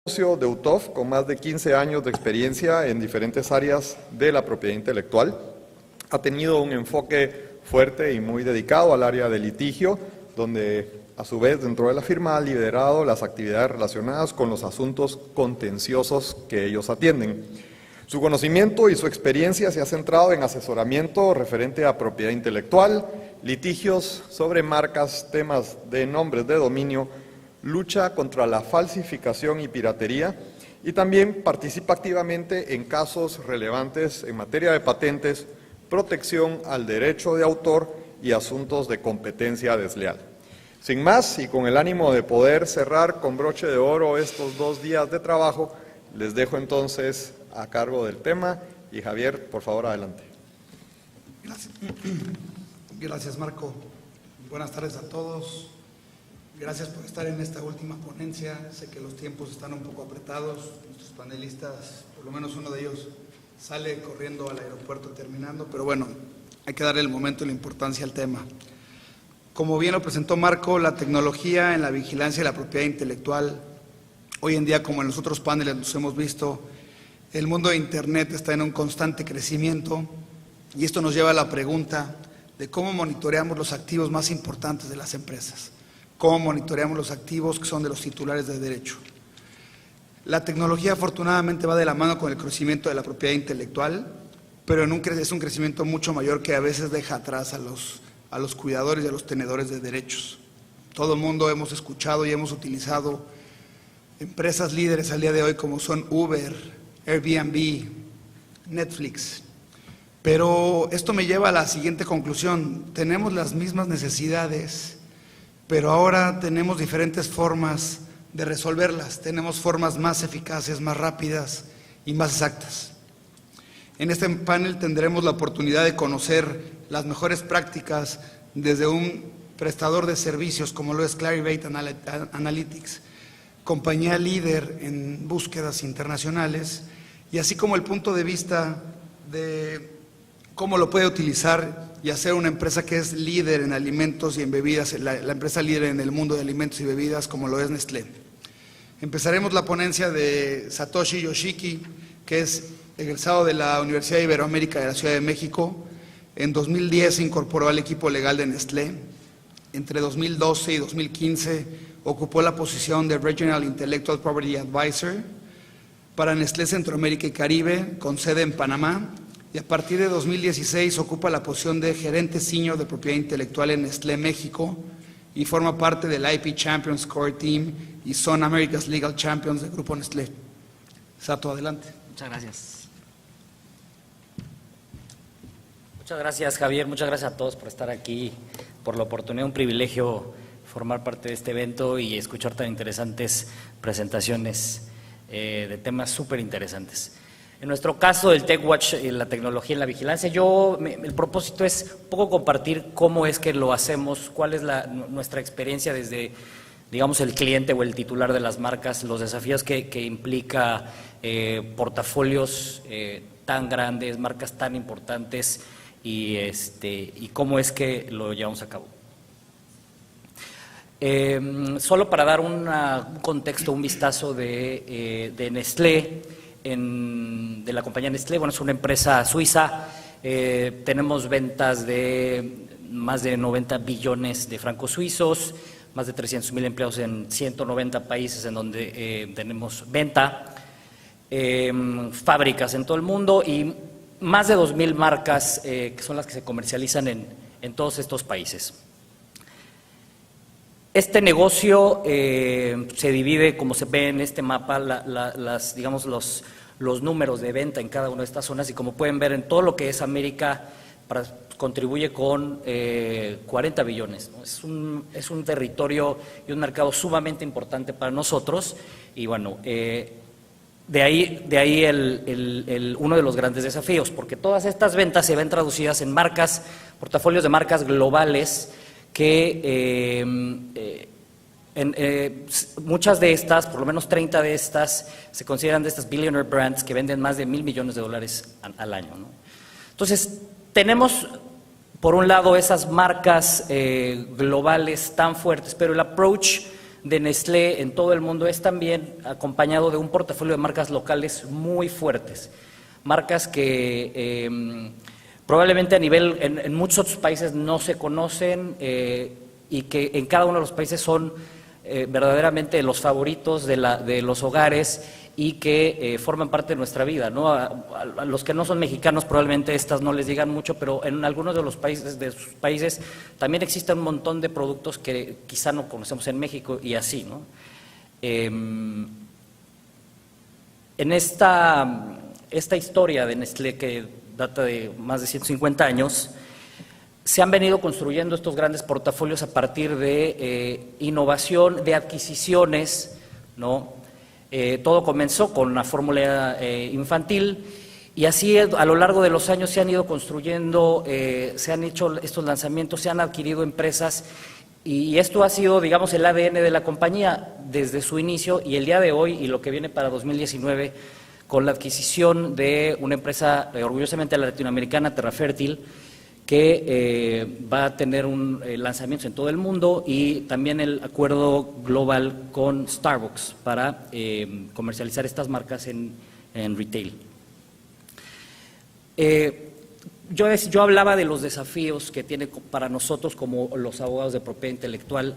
socio de UTOF con más de 15 años de experiencia en diferentes áreas de la propiedad intelectual. Ha tenido un enfoque fuerte y muy dedicado al área de litigio, donde a su vez dentro de la firma ha liderado las actividades relacionadas con los asuntos contenciosos que ellos atienden. Su conocimiento y su experiencia se ha centrado en asesoramiento referente a propiedad intelectual, litigios sobre marcas, temas de nombres de dominio, lucha contra la falsificación y piratería, y también participa activamente en casos relevantes en materia de patentes, protección al derecho de autor y asuntos de competencia desleal. Sin más, y con el ánimo de poder cerrar con broche de oro estos 2 días de trabajo, les dejo entonces a cargo del tema, y Javier, por favor, adelante. Gracias, Marco. Buenas tardes a todos. Gracias por estar en esta última ponencia. Sé que los tiempos están un poco apretados. Nuestros panelistas, por lo menos uno de ellos, sale corriendo al aeropuerto terminando, pero bueno, hay que darle el momento y la importancia al tema. Como bien lo presentó Marco, la tecnología en la vigilancia de la propiedad intelectual, hoy en día, como en los otros paneles nos hemos visto, el mundo de Internet está en un constante crecimiento, y esto nos lleva a la pregunta de cómo monitoreamos los activos más importantes de las empresas, cómo monitoreamos los activos que son de los titulares de derecho. La tecnología afortunadamente va de la mano con el crecimiento de la propiedad intelectual, pero es un crecimiento mucho mayor que a veces deja atrás a los cuidadores y a los tenedores de derechos. Todo el mundo hemos escuchado y hemos utilizado empresas líderes al día de hoy como son Uber, Airbnb, Netflix. Pero esto me lleva a la siguiente conclusión: tenemos las mismas necesidades, pero ahora tenemos diferentes formas de resolverlas, tenemos formas más eficaces, más rápidas y más exactas. En este panel tendremos la oportunidad de conocer las mejores prácticas desde un prestador de servicios como lo es Clarivate Analytics, compañía líder en búsquedas internacionales, y así como el punto de vista de cómo lo puede utilizar y hacer una empresa que es líder en alimentos y en bebidas, la empresa líder en el mundo de alimentos y bebidas como lo es Nestlé. Empezaremos la ponencia de Satoshi Yoshiki, que es egresado de la Universidad Iberoamérica de la Ciudad de México. En 2010 se incorporó al equipo legal de Nestlé. Entre 2012 y 2015 ocupó la posición de Regional Intellectual Property Advisor para Nestlé Centroamérica y Caribe, con sede en Panamá, y a partir de 2016 ocupa la posición de gerente senior de propiedad intelectual en Nestlé México y forma parte del IP Champions Core Team y son America's Legal Champions del Grupo Nestlé. Sato, adelante. Muchas gracias. Muchas gracias, Javier. Muchas gracias a todos por estar aquí, por la oportunidad, un privilegio formar parte de este evento y escuchar tan interesantes presentaciones de temas súper interesantes. En nuestro caso del TechWatch, la tecnología en la vigilancia, el propósito es un poco compartir cómo es que lo hacemos, cuál es nuestra experiencia desde, digamos, el cliente o el titular de las marcas, los desafíos que implica portafolios tan grandes, marcas tan importantes y cómo es que lo llevamos a cabo. Solo para dar un contexto, un vistazo de Nestlé, de la compañía Nestlé. Bueno, es una empresa suiza, tenemos ventas de más de 90 billones de francos suizos, más de 300,000 empleados en 190 países en donde tenemos venta, fábricas en todo el mundo y más de 2,000 marcas que son las que se comercializan en todos estos países. Este negocio se divide, como se ve en este mapa, digamos los números de venta en cada una de estas zonas, y como pueden ver en todo lo que es América contribuye con 40 billones, ¿no? Es un territorio y un mercado sumamente importante para nosotros y bueno, de ahí uno de los grandes desafíos, porque todas estas ventas se ven traducidas en marcas, portafolios de marcas globales que muchas de estas, por lo menos 30 de estas, se consideran de estas billionaire brands que venden más de $1,000 millones al año, ¿no? Entonces, tenemos por un lado esas marcas globales tan fuertes, pero el approach de Nestlé en todo el mundo es también acompañado de un portafolio de marcas locales muy fuertes, marcas que probablemente a nivel, en muchos otros países no se conocen y que en cada uno de los países son verdaderamente los favoritos de los hogares y que forman parte de nuestra vida, ¿no? A los que no son mexicanos probablemente estas no les digan mucho, pero en algunos de los países, de sus países, también existen un montón de productos que quizá no conocemos en México y así, ¿no? En esta historia de Nestlé, que data de más de 150 años, se han venido construyendo estos grandes portafolios a partir de innovación, de adquisiciones, ¿no? Todo comenzó con una fórmula infantil y así a lo largo de los años se han ido construyendo, se han hecho estos lanzamientos, se han adquirido empresas y esto ha sido, digamos, el ADN de la compañía desde su inicio y el día de hoy y lo que viene para 2019 con la adquisición de una empresa orgullosamente latinoamericana, Terra Fértil, que va a tener lanzamientos en todo el mundo y también el acuerdo global con Starbucks para comercializar estas marcas en retail. Yo hablaba de los desafíos que tiene para nosotros como los abogados de propiedad intelectual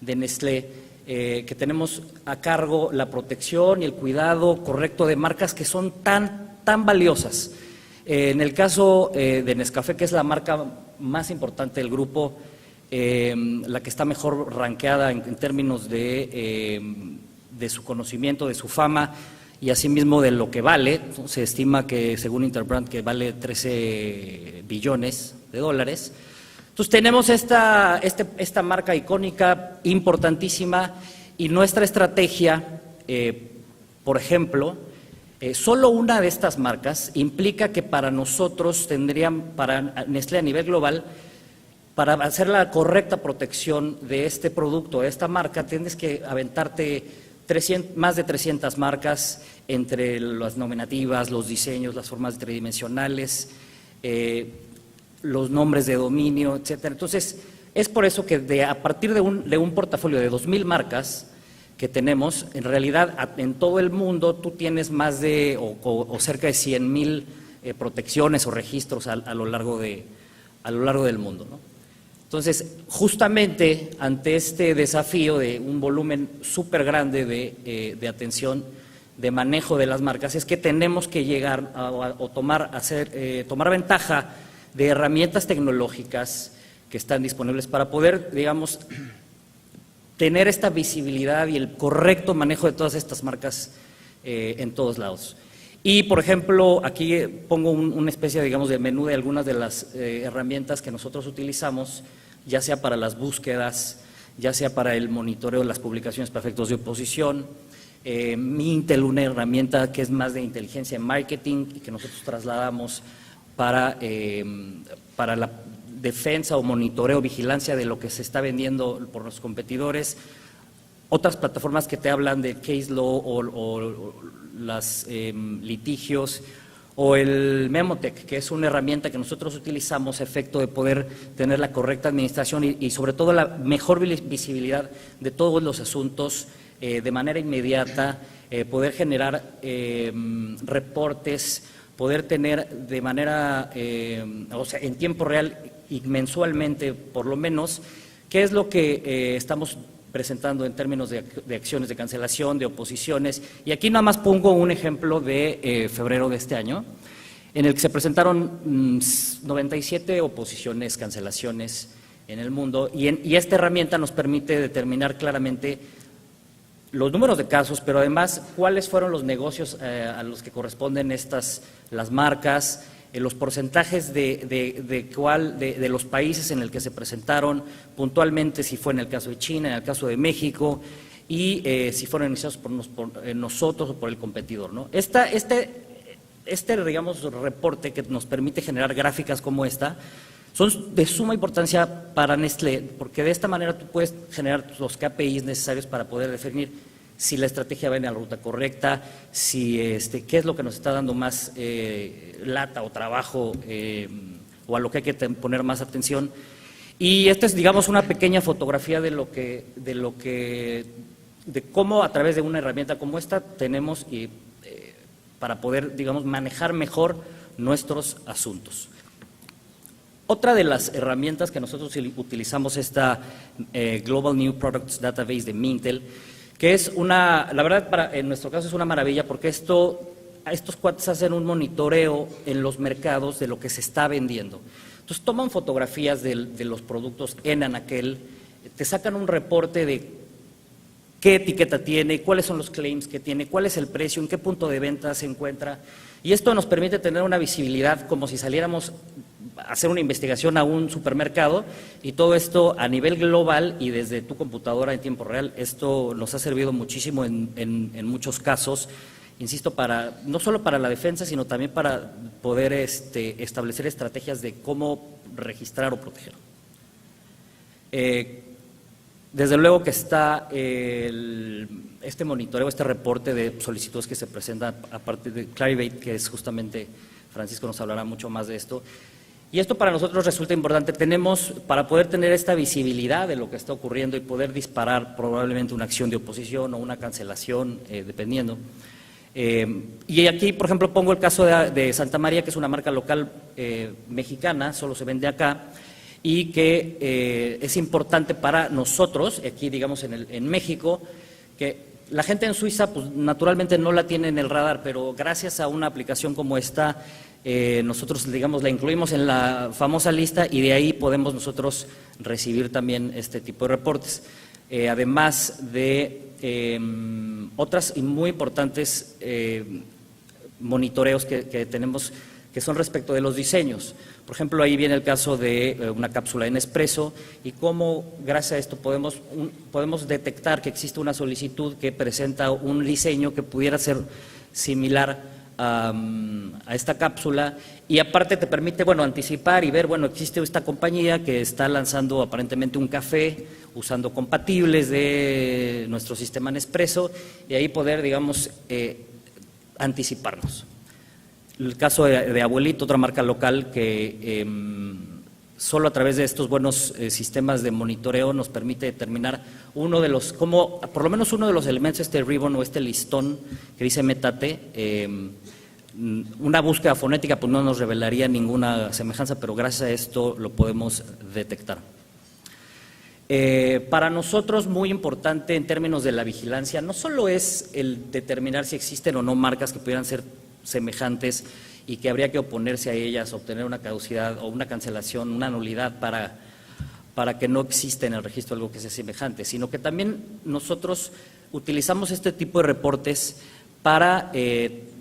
de Nestlé, que tenemos a cargo la protección y el cuidado correcto de marcas que son tan valiosas. En el caso de Nescafé, que es la marca más importante del grupo, la que está mejor rankeada en términos de su conocimiento, de su fama y asimismo de lo que vale, se estima que según Interbrand que vale 13 billones de dólares. Entonces tenemos esta marca icónica, importantísima, y nuestra estrategia, por ejemplo, solo una de estas marcas implica que para nosotros para Nestlé a nivel global, para hacer la correcta protección de este producto, de esta marca, tienes que aventarte más de 300 marcas entre las nominativas, los diseños, las formas tridimensionales, los nombres de dominio, etcétera. Entonces, es por eso que a partir de un portafolio de 2,000 marcas que tenemos, en realidad en todo el mundo tú tienes más de o cerca de 100,000 protecciones o registros a lo largo del mundo, ¿no? Entonces, justamente ante este desafío de un volumen súper grande de atención, de manejo de las marcas, es que tenemos que llegar tomar ventaja de herramientas tecnológicas que están disponibles para poder, digamos, tener esta visibilidad y el correcto manejo de todas estas marcas en todos lados. Y, por ejemplo, aquí pongo una especie, digamos, de menú de algunas de las herramientas que nosotros utilizamos, ya sea para las búsquedas, ya sea para el monitoreo de las publicaciones para efectos de oposición. Mintel, una herramienta que es más de inteligencia en marketing y que nosotros trasladamos para la defensa o monitoreo, vigilancia de lo que se está vendiendo por los competidores. Otras plataformas que te hablan de case law o los litigios, o el Memotech, que es una herramienta que nosotros utilizamos a efecto de poder tener la correcta administración y sobre todo la mejor visibilidad de todos los asuntos de manera inmediata, poder generar reportes, poder tener de manera, o sea, en tiempo real y mensualmente por lo menos, qué es lo que estamos presentando en términos de acciones de cancelación, de oposiciones. Y aquí nada más pongo un ejemplo de febrero de este año, en el que se presentaron 97 oposiciones, cancelaciones en el mundo, y esta herramienta nos permite determinar claramente los números de casos, pero además cuáles fueron los negocios a los que corresponden las marcas, los porcentajes de los países en el que se presentaron, puntualmente si fue en el caso de China, en el caso de México, y si fueron iniciados por nosotros o por el competidor, ¿no? Digamos, reporte que nos permite generar gráficas como esta, son de suma importancia para Nestlé, porque de esta manera tú puedes generar los KPIs necesarios para poder definir si la estrategia va en la ruta correcta, si qué es lo que nos está dando más lata o trabajo o a lo que hay que poner más atención. Y esta es, digamos, una pequeña fotografía de cómo a través de una herramienta como esta tenemos para poder, digamos, manejar mejor nuestros asuntos. Otra de las herramientas que nosotros utilizamos es esta Global New Products Database de Mintel, que es la verdad, en nuestro caso es una maravilla porque estos cuates hacen un monitoreo en los mercados de lo que se está vendiendo. Entonces toman fotografías de los productos en anaquel, te sacan un reporte de qué etiqueta tiene, cuáles son los claims que tiene, cuál es el precio, en qué punto de venta se encuentra. Y esto nos permite tener una visibilidad como si saliéramos a hacer una investigación a un supermercado, y todo esto a nivel global y desde tu computadora en tiempo real. Esto nos ha servido muchísimo en muchos casos, insisto, no solo para la defensa, sino también para poder establecer estrategias de cómo registrar o proteger. Desde luego que está este monitoreo, este reporte de solicitudes que se presenta a partir de Clarivate, que es justamente, Francisco nos hablará mucho más de esto. Y esto para nosotros resulta importante. Para poder tener esta visibilidad de lo que está ocurriendo y poder disparar probablemente una acción de oposición o una cancelación, dependiendo. Y aquí, por ejemplo, pongo el caso de Santa María, que es una marca local mexicana, solo se vende acá, y que es importante para nosotros, aquí digamos en México, que la gente en Suiza pues naturalmente no la tiene en el radar, pero gracias a una aplicación como esta, nosotros digamos la incluimos en la famosa lista y de ahí podemos nosotros recibir también este tipo de reportes. Además de otras y muy importantes monitoreos que tenemos, que son respecto de los diseños. Por ejemplo, ahí viene el caso de una cápsula en Nespresso y cómo, gracias a esto, podemos detectar que existe una solicitud que presenta un diseño que pudiera ser similar a esta cápsula, y aparte te permite, anticipar y ver, existe esta compañía que está lanzando aparentemente un café usando compatibles de nuestro sistema Nespresso, y ahí poder, digamos, anticiparnos. El caso de Abuelito, otra marca local que solo a través de estos buenos sistemas de monitoreo nos permite determinar por lo menos uno de los elementos, este ribbon o este listón que dice Metate. Una búsqueda fonética pues no nos revelaría ninguna semejanza, pero gracias a esto lo podemos detectar. Para nosotros muy importante en términos de la vigilancia, no solo es el determinar si existen o no marcas que pudieran ser semejantes y que habría que oponerse a ellas, obtener una caducidad o una cancelación, una nulidad para que no exista en el registro algo que sea semejante, sino que también nosotros utilizamos este tipo de reportes para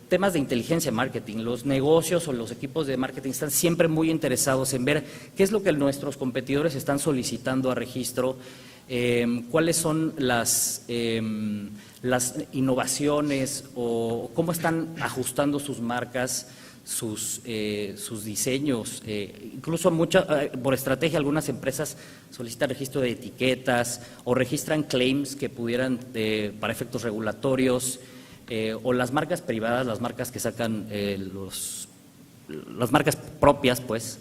temas de inteligencia marketing. Los negocios o los equipos de marketing están siempre muy interesados en ver qué es lo que nuestros competidores están solicitando a registro, cuáles son las innovaciones o cómo están ajustando sus marcas, sus diseños. Incluso por estrategia algunas empresas solicitan registro de etiquetas o registran claims que pudieran, para efectos regulatorios, o las marcas privadas, las marcas que sacan las marcas propias, pues.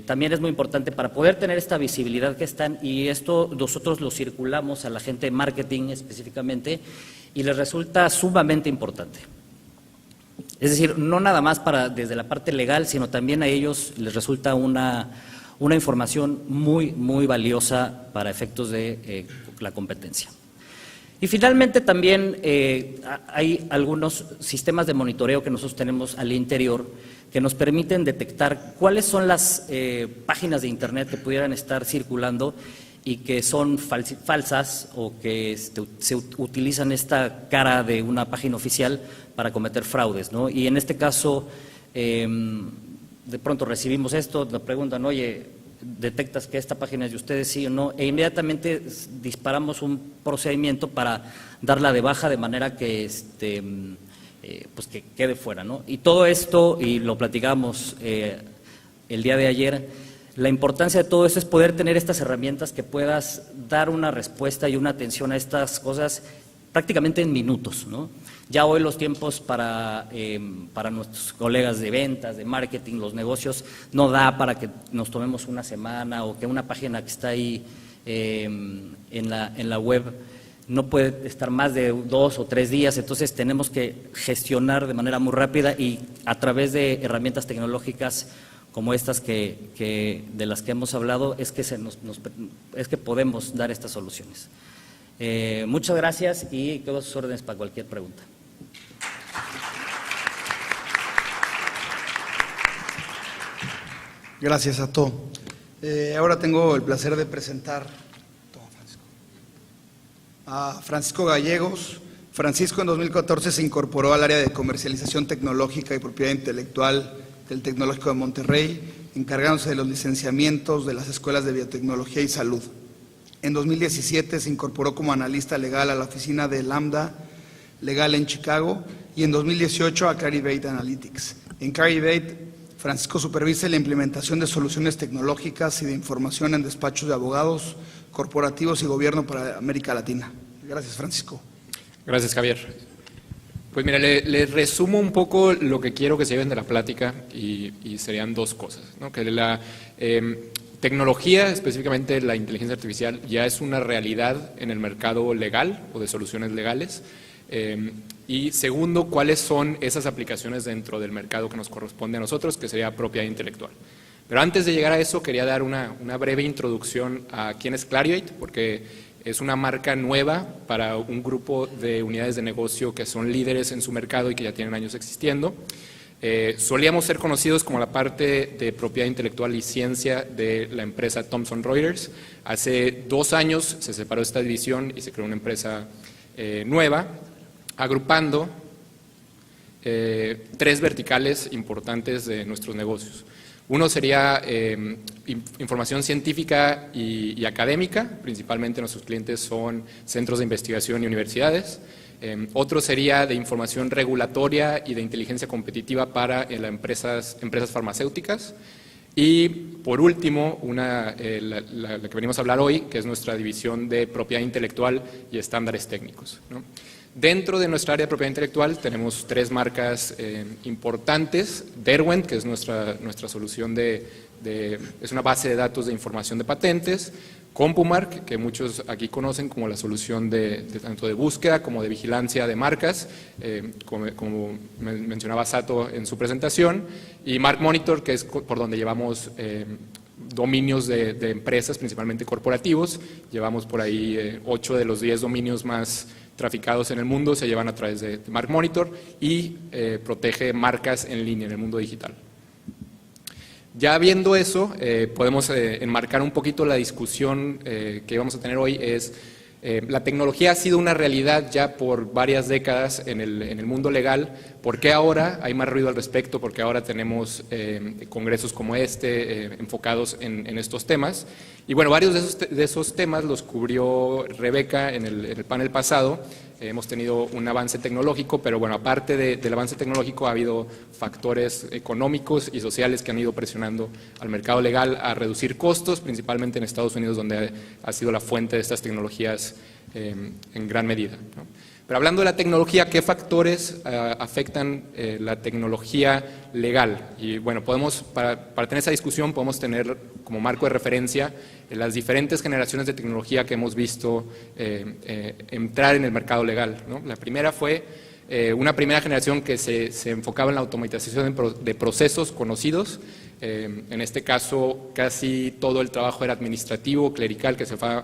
También es muy importante para poder tener esta visibilidad que están, y esto nosotros lo circulamos a la gente de marketing específicamente y les resulta sumamente importante. Es decir, no nada más desde la parte legal, sino también a ellos les resulta una información muy, muy valiosa para efectos de la competencia. Y finalmente también hay algunos sistemas de monitoreo que nosotros tenemos al interior que nos permiten detectar cuáles son las páginas de internet que pudieran estar circulando y que son falsas o que se utilizan esta cara de una página oficial para cometer fraudes, ¿no? Y en este caso, de pronto recibimos esto, nos preguntan, oye, ¿detectas que esta página es de ustedes, sí o no? E inmediatamente disparamos un procedimiento para darla de baja de manera que pues que quede fuera, ¿no? Y todo esto, y lo platicamos el día de ayer, la importancia de todo esto es poder tener estas herramientas que puedas dar una respuesta y una atención a estas cosas prácticamente en minutos, ¿no? Ya hoy los tiempos para nuestros colegas de ventas, de marketing, los negocios, no da para que nos tomemos una semana o que una página que está ahí en la web no puede estar más de 2 o 3 días, entonces tenemos que gestionar de manera muy rápida y a través de herramientas tecnológicas como estas de las que hemos hablado es que podemos dar estas soluciones. Muchas gracias y quedo a sus órdenes para cualquier pregunta. Gracias a todos. Ahora tengo el placer de presentar a Francisco Gallegos. Francisco en 2014 se incorporó al área de comercialización tecnológica y propiedad intelectual del Tecnológico de Monterrey, encargándose de los licenciamientos de las escuelas de biotecnología y salud. En 2017 se incorporó como analista legal a la oficina de Lambda Legal en Chicago y en 2018 a Clarivate Analytics. En Clarivate, Francisco supervisa la implementación de soluciones tecnológicas y de información en despachos de abogados, corporativos y gobierno para América Latina. Gracias, Francisco. Gracias, Javier. Pues mira, les resumo un poco lo que quiero que se lleven de la plática y serían 2 cosas, ¿no? Que la tecnología, específicamente la inteligencia artificial, ya es una realidad en el mercado legal o de soluciones legales. Y segundo, cuáles son esas aplicaciones dentro del mercado que nos corresponde a nosotros, que sería propiedad intelectual. Pero antes de llegar a eso, quería dar una breve introducción a quién es Clarivate, porque es una marca nueva para un grupo de unidades de negocio que son líderes en su mercado y que ya tienen años existiendo. Solíamos ser conocidos como la parte de propiedad intelectual y ciencia de la empresa Thomson Reuters. Hace 2 años se separó esta división y se creó una empresa nueva, agrupando 3 verticales importantes de nuestros negocios. Uno sería información científica y académica, principalmente nuestros clientes son centros de investigación y universidades. Otro sería de información regulatoria y de inteligencia competitiva para las empresas farmacéuticas. Y por último, la que venimos a hablar hoy, que es nuestra división de propiedad intelectual y estándares técnicos, ¿no? Dentro de nuestra área de propiedad intelectual tenemos 3 marcas importantes. Derwent, que es nuestra solución es una base de datos de información de patentes. CompuMark, que muchos aquí conocen como la solución tanto de búsqueda como de vigilancia de marcas, como mencionaba Sato en su presentación. Y MarkMonitor, que es por donde llevamos dominios de empresas, principalmente corporativos. Llevamos por ahí 8 de los 10 dominios más traficados en el mundo, se llevan a través de MarkMonitor y protege marcas en línea en el mundo digital. Ya viendo eso, podemos enmarcar un poquito la discusión que vamos a tener hoy. La tecnología ha sido una realidad ya por varias décadas en el mundo legal. ¿Por qué ahora hay más ruido al respecto? Porque ahora tenemos congresos como enfocados en estos temas. Y bueno, varios de esos temas los cubrió Rebeca en el panel pasado. Hemos tenido un avance tecnológico, pero bueno, aparte del avance tecnológico ha habido factores económicos y sociales que han ido presionando al mercado legal a reducir costos, principalmente en Estados Unidos, donde ha sido la fuente de estas tecnologías en gran medida, ¿no? Pero hablando de la tecnología, ¿qué factores afectan la tecnología legal? Y bueno, para tener esa discusión podemos tener como marco de referencia las diferentes generaciones de tecnología que hemos visto entrar en el mercado legal, ¿no? La primera fue una primera generación que se enfocaba en la automatización de procesos conocidos. En este caso, casi todo el trabajo era administrativo, clerical, que se fue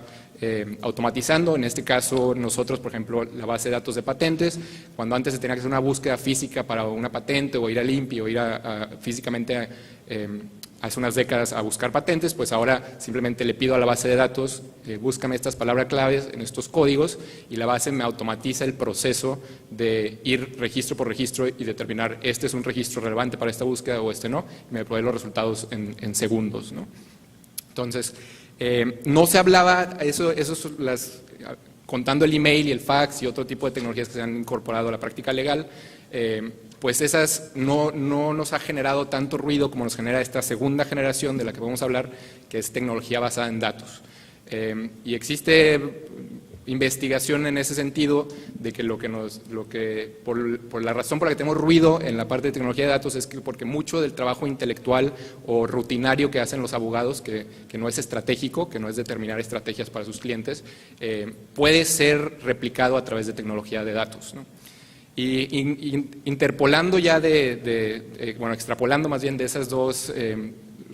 automatizando. En este caso, nosotros, por ejemplo, la base de datos de patentes, cuando antes se tenía que hacer una búsqueda física para una patente o ir al INPI o ir físicamente hace unas décadas a buscar patentes, pues ahora simplemente le pido a la base de datos, búscame estas palabras claves en estos códigos y la base me automatiza el proceso de ir registro por registro y determinar este es un registro relevante para esta búsqueda o este no, y me provee los resultados en segundos, ¿no? Entonces, no se hablaba, contando el email y el fax y otro tipo de tecnologías que se han incorporado a la práctica legal, pues esas no nos ha generado tanto ruido como nos genera esta segunda generación de la que vamos a hablar, que es tecnología basada en datos. Y existe investigación en ese sentido de que por la razón por la que tenemos ruido en la parte de tecnología de datos es que porque mucho del trabajo intelectual o rutinario que hacen los abogados, que no es estratégico, que no es determinar estrategias para sus clientes, puede ser replicado a través de tecnología de datos, ¿no? Y interpolando ya extrapolando más bien de esas dos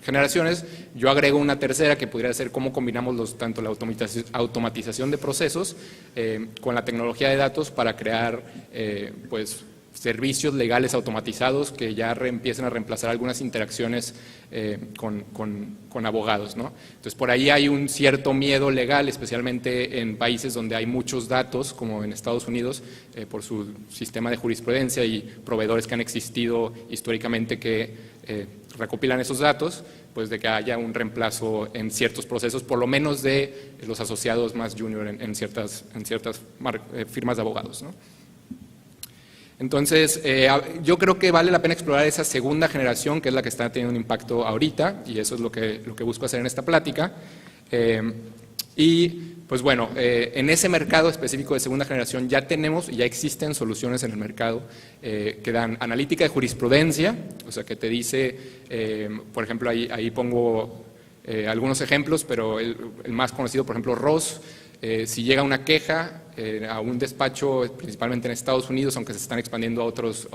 generaciones, yo agrego una tercera que podría ser cómo combinamos tanto la automatización de procesos con la tecnología de datos para crear pues servicios legales automatizados que ya empiecen a reemplazar algunas interacciones con abogados, ¿no? Entonces, por ahí hay un cierto miedo legal, especialmente en países donde hay muchos datos, como en Estados Unidos, por su sistema de jurisprudencia y proveedores que han existido históricamente que recopilan esos datos, pues de que haya un reemplazo en ciertos procesos, por lo menos de los asociados más junior en ciertas firmas de abogados, ¿no? Entonces, yo creo que vale la pena explorar esa segunda generación, que es la que está teniendo un impacto ahorita, y eso es lo que busco hacer en esta plática. Y, pues bueno, en ese mercado específico de segunda generación ya existen soluciones en el mercado que dan analítica de jurisprudencia, o sea, que te dice, por ejemplo, ahí pongo algunos ejemplos, pero el más conocido, por ejemplo, Ross. Si llega una queja a un despacho, principalmente en Estados Unidos, aunque se están expandiendo a otras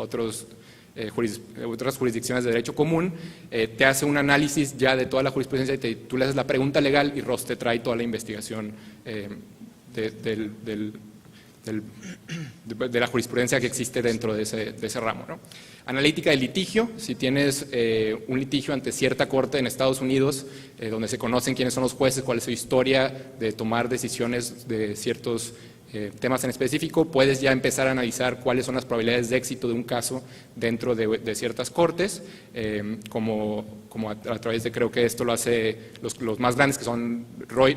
jurisdicciones de derecho común, te hace un análisis ya de toda la jurisprudencia y tú le haces la pregunta legal y Ross te trae toda la investigación de la jurisprudencia que existe dentro de ese ramo, ¿no? Analítica de litigio, si tienes un litigio ante cierta corte en Estados Unidos, donde se conocen quiénes son los jueces, cuál es su historia de tomar decisiones de ciertos temas en específico, puedes ya empezar a analizar cuáles son las probabilidades de éxito de un caso dentro de ciertas cortes, como a través de, creo que esto lo hace los más grandes, que son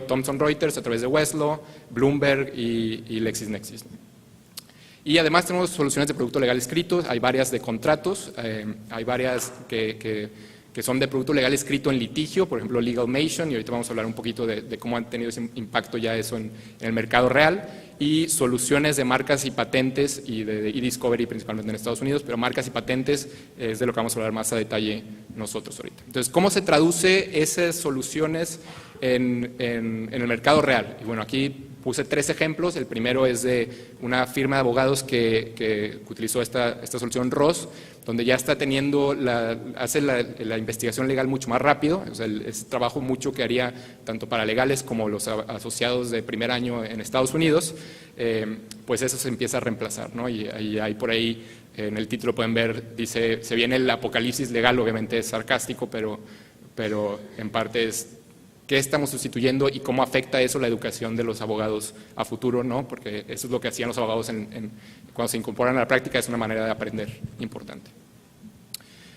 Thomson Reuters, a través de Westlaw, Bloomberg y LexisNexis. Y además tenemos soluciones de producto legal escrito, hay varias de contratos, hay varias que son de producto legal escrito en litigio, por ejemplo Legalmation, y ahorita vamos a hablar un poquito de cómo han tenido ese impacto ya eso en el mercado real, y soluciones de marcas y patentes y de e-discovery principalmente en Estados Unidos, pero marcas y patentes es de lo que vamos a hablar más a detalle nosotros ahorita. Entonces, ¿cómo se traduce esas soluciones en el mercado real? Y bueno, aquí puse 3 ejemplos. El primero es de una firma de abogados que utilizó esta solución Ross, donde ya está hace la investigación legal mucho más rápido, o sea, es trabajo mucho que haría tanto para legales como los asociados de primer año en Estados Unidos, pues eso se empieza a reemplazar, ¿no? Y hay por ahí, en el título pueden ver, dice, se viene el apocalipsis legal, obviamente es sarcástico, pero en parte es qué estamos sustituyendo y cómo afecta eso la educación de los abogados a futuro, ¿no? Porque eso es lo que hacían los abogados cuando se incorporan a la práctica, es una manera de aprender importante.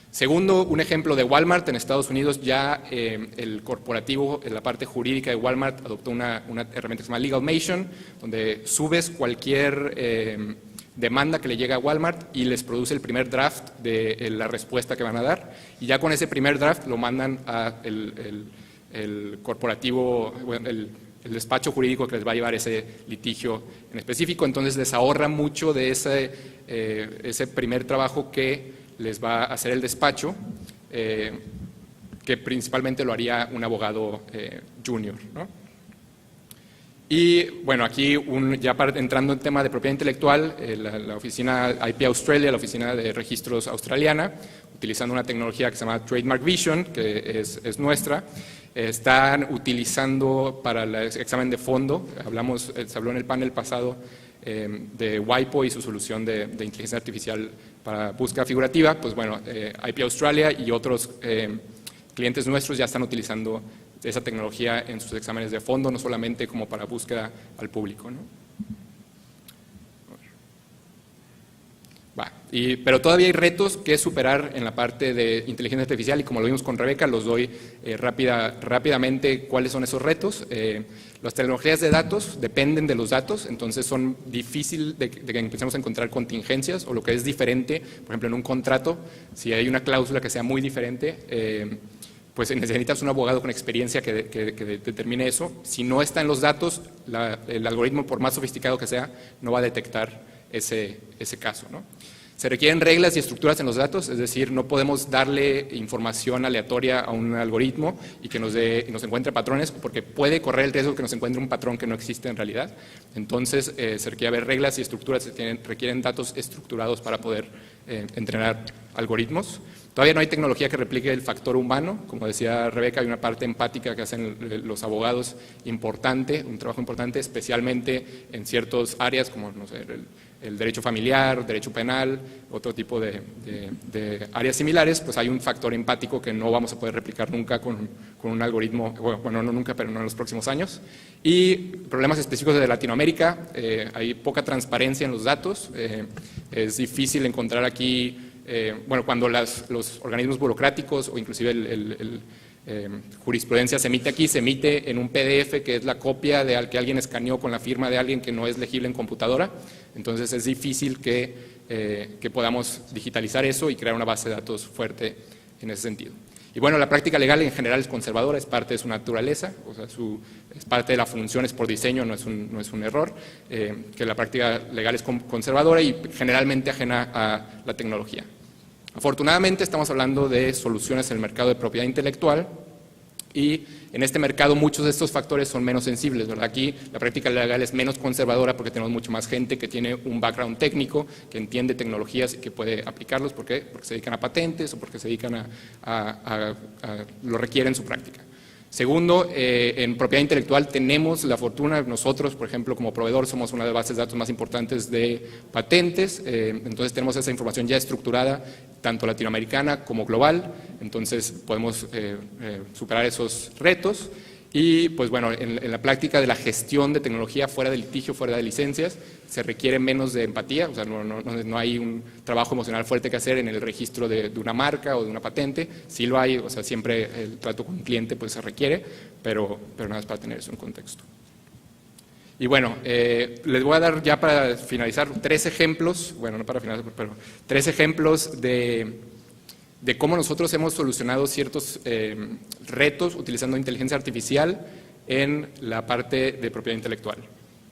Segundo, un ejemplo de Walmart en Estados Unidos, ya el corporativo, en la parte jurídica de Walmart adoptó una herramienta que se llama Legalmation, donde subes cualquier demanda que le llega a Walmart y les produce el primer draft de la respuesta que van a dar, y ya con ese primer draft lo mandan a el corporativo, bueno, el despacho jurídico que les va a llevar ese litigio en específico. Entonces les ahorra mucho de ese primer trabajo que les va a hacer el despacho, que principalmente lo haría un abogado junior, ¿no? Y bueno, aquí ya entrando en tema de propiedad intelectual, la oficina IP Australia, la oficina de registros australiana, utilizando una tecnología que se llama Trademark Vision, que es nuestra, están utilizando para el examen de fondo, se habló en el panel pasado de WIPO y su solución de inteligencia artificial para búsqueda figurativa. Pues bueno, IP Australia y otros clientes nuestros ya están utilizando esa tecnología en sus exámenes de fondo, no solamente como para búsqueda al público, ¿no? Pero todavía hay retos que superar en la parte de inteligencia artificial, y como lo vimos con Rebeca, los doy rápidamente cuáles son esos retos. Las tecnologías de datos dependen de los datos, entonces son difíciles de que empecemos a encontrar contingencias o lo que es diferente, por ejemplo en un contrato, si hay una cláusula que sea muy diferente, pues necesitas un abogado con experiencia que determine eso. Si no está en los datos, el algoritmo, por más sofisticado que sea, no va a detectar ese caso, ¿no? Se requieren reglas y estructuras en los datos, es decir, no podemos darle información aleatoria a un algoritmo y que nos encuentre patrones, porque puede correr el riesgo que nos encuentre un patrón que no existe en realidad. Entonces, se requiere haber reglas y estructuras, requieren datos estructurados para poder entrenar algoritmos. Todavía no hay tecnología que replique el factor humano. Como decía Rebeca, hay una parte empática que hacen los abogados importante, un trabajo importante, especialmente en ciertas áreas como, no sé, el derecho familiar, derecho penal, otro tipo de áreas similares. Pues hay un factor empático que no vamos a poder replicar nunca con un algoritmo, bueno, no nunca, pero no en los próximos años. Y problemas específicos de Latinoamérica, hay poca transparencia en los datos, es difícil encontrar aquí, bueno, cuando los organismos burocráticos o inclusive jurisprudencia se emite aquí, se emite en un PDF que es la copia de que alguien escaneó con la firma de alguien que no es legible en computadora. Entonces es difícil que podamos digitalizar eso y crear una base de datos fuerte en ese sentido. Y bueno, la práctica legal en general es conservadora, es parte de su naturaleza, o sea, es parte de la función, es por diseño, no es un error, que la práctica legal es conservadora y generalmente ajena a la tecnología. Afortunadamente estamos hablando de soluciones en el mercado de propiedad intelectual y en este mercado muchos de estos factores son menos sensibles, ¿verdad? Aquí la práctica legal es menos conservadora porque tenemos mucho más gente que tiene un background técnico, que entiende tecnologías y que puede aplicarlos. ¿Por qué? Porque se dedican a patentes o porque se dedican lo requieren en su práctica. Segundo, en propiedad intelectual tenemos la fortuna, nosotros, por ejemplo, como proveedor, somos una de las bases de datos más importantes de patentes, entonces tenemos esa información ya estructurada, tanto latinoamericana como global, entonces podemos superar esos retos. Y pues bueno, en la práctica de la gestión de tecnología fuera de litigio, fuera de licencias, se requiere menos de empatía, o sea, no hay un trabajo emocional fuerte que hacer en el registro de una marca o de una patente, sí lo hay, o sea, siempre el trato con el cliente pues se requiere, pero nada más para tener eso en contexto. Y bueno, les voy a dar ya para finalizar 3 ejemplos, bueno, no para finalizar, pero 3 ejemplos de cómo nosotros hemos solucionado ciertos retos utilizando inteligencia artificial en la parte de propiedad intelectual.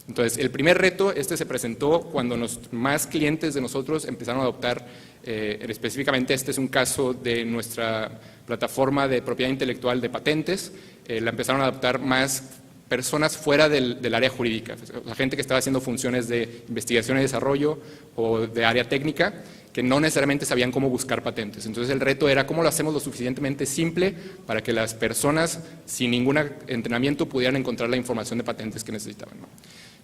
Entonces, el primer reto, se presentó cuando más clientes de nosotros empezaron a adoptar, específicamente es un caso de nuestra plataforma de propiedad intelectual de patentes, la empezaron a adoptar más personas fuera del área jurídica, la gente que estaba haciendo funciones de investigación y desarrollo o de área técnica, que no necesariamente sabían cómo buscar patentes. Entonces el reto era cómo lo hacemos lo suficientemente simple para que las personas sin ningún entrenamiento pudieran encontrar la información de patentes que necesitaban, ¿no?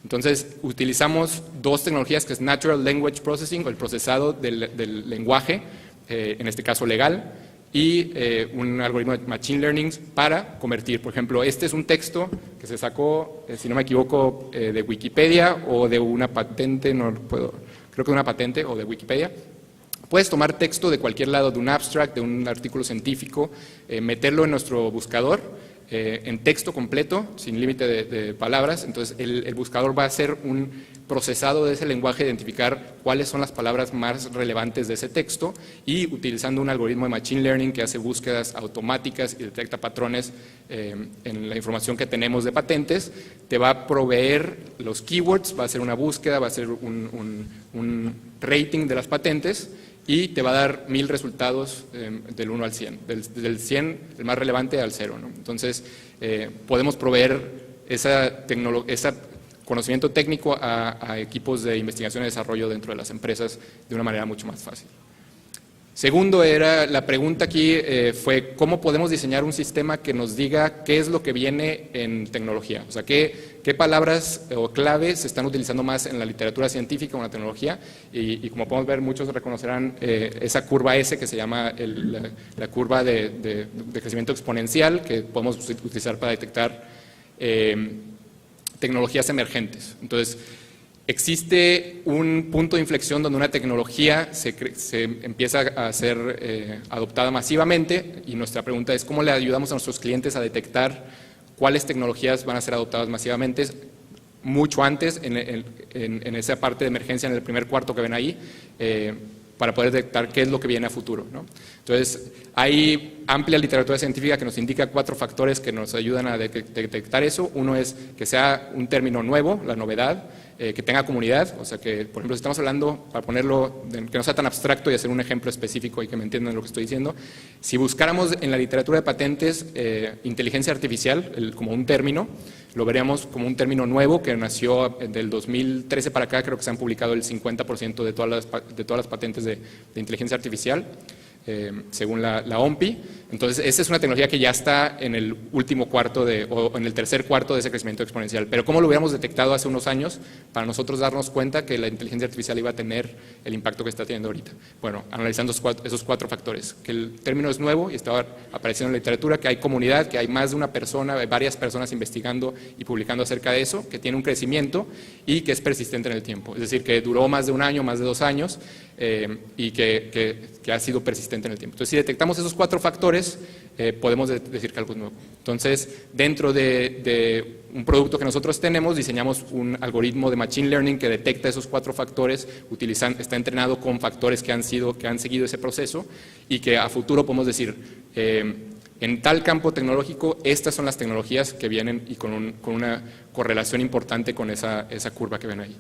Entonces utilizamos 2 tecnologías que es Natural Language Processing, o el procesado del lenguaje, en este caso legal, y un algoritmo de Machine Learning para convertir. Por ejemplo, este es un texto que se sacó, si no me equivoco, de Wikipedia o de una patente, creo que de una patente o de Wikipedia. Puedes tomar texto de cualquier lado, de un abstract, de un artículo científico, meterlo en nuestro buscador, en texto completo, sin límite de palabras. Entonces el buscador va a hacer un procesado de ese lenguaje, identificar cuáles son las palabras más relevantes de ese texto y utilizando un algoritmo de Machine Learning que hace búsquedas automáticas y detecta patrones en la información que tenemos de patentes, te va a proveer los keywords, va a hacer una búsqueda, va a hacer un rating de las patentes y te va a dar 1000 resultados del 1 al 100, del 100 el más relevante al 0, ¿no? Entonces podemos proveer ese conocimiento técnico a equipos de investigación y desarrollo dentro de las empresas de una manera mucho más fácil. Segundo, la pregunta aquí fue cómo podemos diseñar un sistema que nos diga qué es lo que viene en tecnología, o sea, qué palabras o claves se están utilizando más en la literatura científica o en la tecnología, y como podemos ver, muchos reconocerán esa curva S que se llama la curva de crecimiento exponencial que podemos utilizar para detectar tecnologías emergentes. Entonces, existe un punto de inflexión donde una tecnología se empieza a ser adoptada masivamente y nuestra pregunta es cómo le ayudamos a nuestros clientes a detectar cuáles tecnologías van a ser adoptadas masivamente mucho antes en esa parte de emergencia, en el primer cuarto que ven ahí. para poder detectar qué es lo que viene a futuro, ¿no? Entonces, hay amplia literatura científica que nos indica 4 factores que nos ayudan a detectar eso. Uno es que sea un término nuevo, la novedad, que tenga comunidad, o sea que, por ejemplo, si estamos hablando, para ponerlo, que no sea tan abstracto y hacer un ejemplo específico y que me entiendan lo que estoy diciendo, si buscáramos en la literatura de patentes inteligencia artificial como un término, lo veríamos como un término nuevo que nació del 2013 para acá. Creo que se han publicado el 50% de todas las patentes de inteligencia artificial, según la OMPI. Entonces, esa es una tecnología que ya está en el último cuarto o en el tercer cuarto de ese crecimiento exponencial. Pero ¿cómo lo hubiéramos detectado hace unos años para nosotros darnos cuenta que la inteligencia artificial iba a tener el impacto que está teniendo ahorita? Bueno, analizando esos 4 factores. Que el término es nuevo y estaba apareciendo en la literatura, que hay comunidad, que hay más de una persona, hay varias personas investigando y publicando acerca de eso, que tiene un crecimiento y que es persistente en el tiempo. Es decir, que duró más de un año, más de 2 años y que ha sido persistente en el tiempo. Entonces, si detectamos esos 4 factores, podemos decir que algo es nuevo. Entonces, dentro de un producto que nosotros tenemos, diseñamos un algoritmo de Machine Learning que detecta esos 4 factores, está entrenado con factores que han seguido ese proceso y que a futuro podemos decir, en tal campo tecnológico, estas son las tecnologías que vienen y con una correlación importante con esa curva que ven ahí.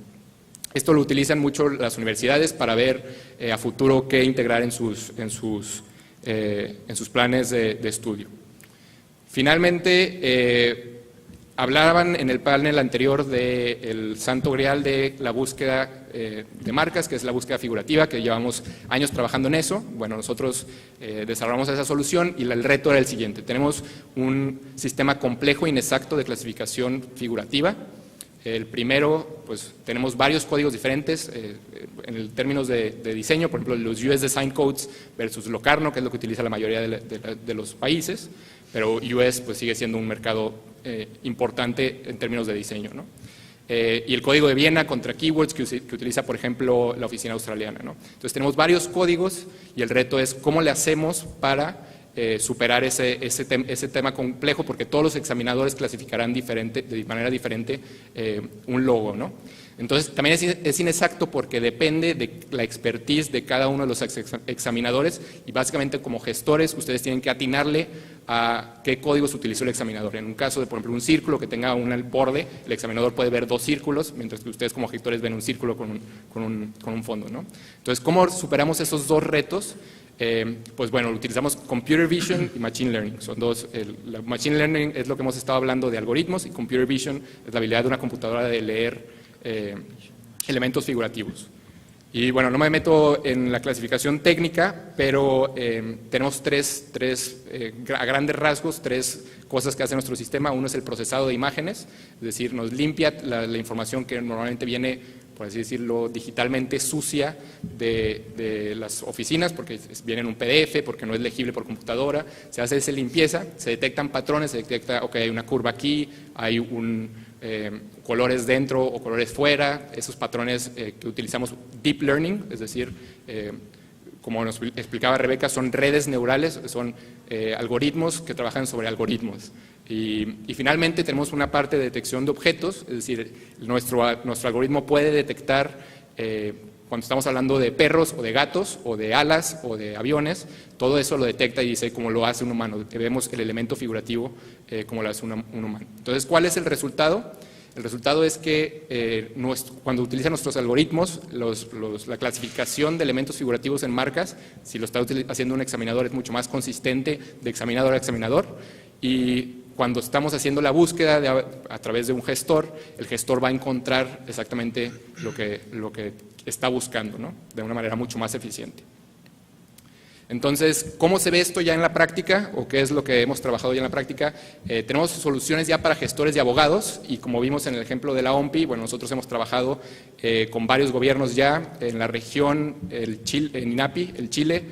Esto lo utilizan mucho las universidades para ver a futuro qué integrar en sus planes de estudio. Finalmente, hablaban en el panel anterior del santo grial de la búsqueda de marcas, que es la búsqueda figurativa, que llevamos años trabajando en eso. Bueno, nosotros desarrollamos esa solución y el reto era el siguiente. Tenemos un sistema complejo e inexacto de clasificación figurativa. El primero, pues tenemos varios códigos diferentes en términos de diseño, por ejemplo, los US Design Codes versus Locarno, que es lo que utiliza la mayoría de los países, pero US pues sigue siendo un mercado importante en términos de diseño, ¿no? Y el código de Viena contra keywords que utiliza, por ejemplo, la oficina australiana, ¿no? Entonces tenemos varios códigos y el reto es cómo le hacemos para superar ese tema complejo, porque todos los examinadores clasificarán de manera diferente un logo, ¿no? Entonces, también es inexacto porque depende de la expertise de cada uno de los examinadores y básicamente como gestores ustedes tienen que atinarle a qué códigos utilizó el examinador. En un caso de, por ejemplo, un círculo que tenga un borde, el examinador puede ver 2 círculos, mientras que ustedes como gestores ven un círculo con un fondo, ¿no? Entonces, ¿cómo superamos esos 2 retos? Pues bueno, utilizamos Computer Vision y Machine Learning. Son dos. La Machine Learning es lo que hemos estado hablando de algoritmos y Computer Vision es la habilidad de una computadora de leer elementos figurativos. Y bueno, no me meto en la clasificación técnica, pero tenemos a grandes rasgos, 3 cosas que hace nuestro sistema. Uno es el procesado de imágenes, es decir, nos limpia la información que normalmente viene, por así decirlo, digitalmente sucia de las oficinas, porque viene en un PDF, porque no es legible por computadora. Se hace esa limpieza, se detectan patrones, se detecta, ok, hay una curva aquí, hay colores dentro o colores fuera. Esos patrones que utilizamos Deep Learning, es decir, como nos explicaba Rebeca, son redes neurales, son algoritmos que trabajan sobre algoritmos. Y finalmente tenemos una parte de detección de objetos, es decir, nuestro algoritmo puede detectar cuando estamos hablando de perros o de gatos o de alas o de aviones, todo eso lo detecta y dice cómo lo hace un humano. Vemos el elemento figurativo como lo hace un humano. Entonces, ¿cuál es el resultado? El resultado es que cuando utilizan nuestros algoritmos, la clasificación de elementos figurativos en marcas, si lo está haciendo un examinador, es mucho más consistente de examinador a examinador. Y cuando estamos haciendo la búsqueda a través de un gestor, el gestor va a encontrar exactamente lo que está buscando, ¿no? De una manera mucho más eficiente. Entonces, ¿cómo se ve esto ya en la práctica? ¿O qué es lo que hemos trabajado ya en la práctica? Tenemos soluciones ya para gestores y abogados, y como vimos en el ejemplo de la OMPI, bueno, nosotros hemos trabajado con varios gobiernos ya en la región, en INAPI, el Chile,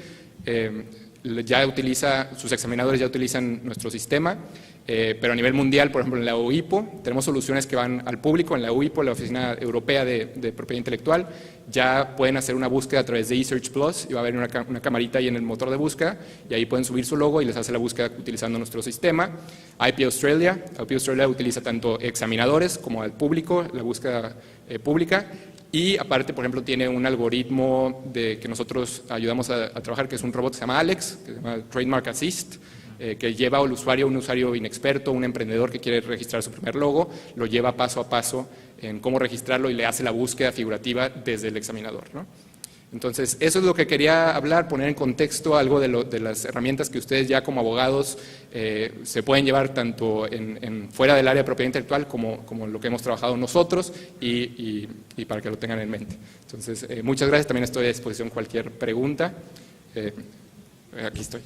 sus examinadores ya utilizan nuestro sistema, pero a nivel mundial, por ejemplo, en la UIPO, tenemos soluciones que van al público. En la UIPO, la Oficina Europea de Propiedad Intelectual, ya pueden hacer una búsqueda a través de eSearch Plus y va a haber una camarita ahí en el motor de búsqueda y ahí pueden subir su logo y les hace la búsqueda utilizando nuestro sistema. IP Australia utiliza tanto examinadores como al público, la búsqueda pública. Y aparte, por ejemplo, tiene un algoritmo que nosotros ayudamos a trabajar, que es un robot que se llama Alex, que se llama Trademark Assist, que lleva al usuario, un usuario inexperto, un emprendedor que quiere registrar su primer logo, lo lleva paso a paso en cómo registrarlo y le hace la búsqueda figurativa desde el examinador, ¿no? Entonces, eso es lo que quería hablar, poner en contexto algo de las herramientas que ustedes ya como abogados se pueden llevar tanto fuera del área de propiedad intelectual como lo que hemos trabajado nosotros y para que lo tengan en mente. Entonces, muchas gracias, también estoy a disposición cualquier pregunta. Aquí estoy.